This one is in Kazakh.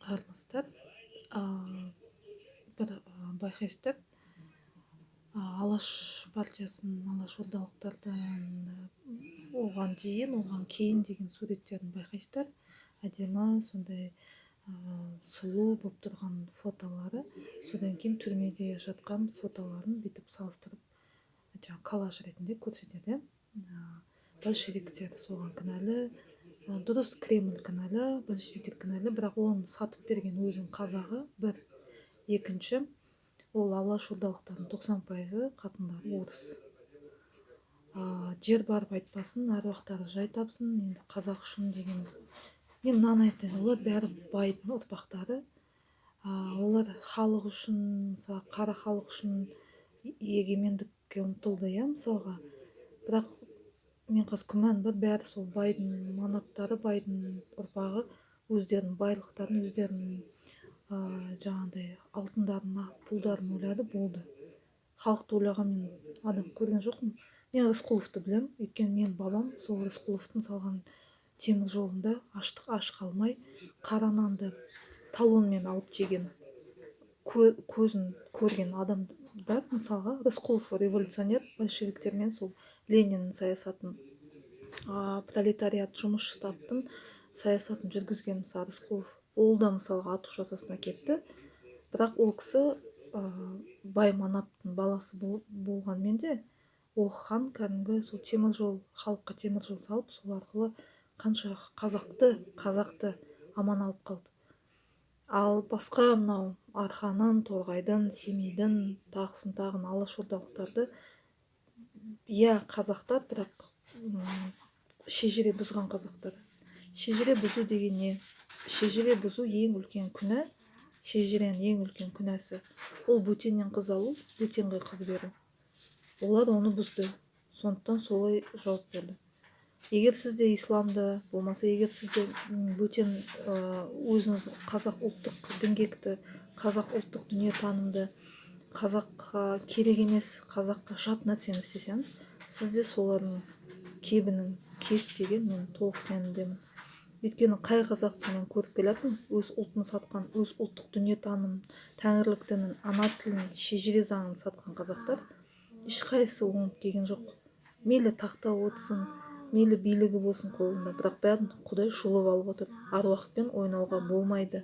армысыздар. Бір байқайсыздар, алаш партиясының, алаш ордалықтардан оған кейін деген суреттерін байқайсыздар. Әдемі сондай сұлу болып тұрған фотолары, содан кейін түрмеде жатқан фотоларын бүйтіп салыстырып коллаж ретінде көрсетеді. Большевиктер соған кінәлі, дұрыс, Кремль кінәлі, большевиктер кінәлі, бірақ оны сатып берген өзінің қазағы бір. Екінші, ол алаш ордалықтардың 90% қатындары орыс. Жер барып айтпасын, аруақтары жай тапсын, енді қазақ үшін деген. Мен мынаны айтайын, олар бәрі байдың ұрпақтары. Олар халық үшін, мысалы қара халық үшін егемендікке ұмтылды, мысалға. Бірақ мен қазір күмән бар, бәрі сол байдың манаптары, байдың ұрпағы өздерінің байлықтарын, өздерінің жаңағыдай алтындарын, пұлдарын ойлады, болды. Халықты ойлаған мен адам көрген жоқпын. Мен Рысқұловты білем, өйткені менің бабам сол Рысқұловтың салған темір жолында аш қалмай, қара нанды талонмен алып жеген, көзін көрген адамдар. Мысалға Рысқұлов революционер, большевиктермен сол Лениннің саясатын, пролетариат, жұмысшы таптың саясатын жүргізген мысалы Рысқұлов. Ол да мысалға ату жазасына кетті. Бірақ ол кісі бай манаптың баласы болғанмен де, ол хан кәдімгі сол темір жол, халыққа темір жол салып, сол арқылы қанша қазақты аман алып қалды. Ал басқа мынау Арқаның, Торғайдың, Семейдің, тағысын алаш ордалықтарды, қазақтар, бірақ шежіре бұзған қазақтар. Шежіре бұзу деген не? Шежіре бұзу ең үлкен күнә. Шежіренің ең үлкен күнәсі ол бөтеннен қыз алу, бөтенге қыз беру. Олар оны бұзды, сондықтан солай жауап берді. Егер сізде исламды болмаса, егер сізде бөтен өзіңіз қазақ ұлттық діңгекті, қазақ ұлттық дүниетанымды, қазаққа керек емес, қазаққа жат нәрсені істесеңіз, сізде солардың кебінің кес деген мен толық сенімдемін. Өйткені қай қазақты мен көріп келатырмын, өз ұлтын сатқан, өз ұлттық дүниетаным, тәңірлік дінін, ана тілін, шежіре заңын сатқан қазақтар ешқайсысы оңып келген жоқ. Мейлі тақта отырсын, мейлі билігі болсын қолында, бірақ бәрін Құдай жұлып алып отыр. Аруақпен ойнауға болмайды.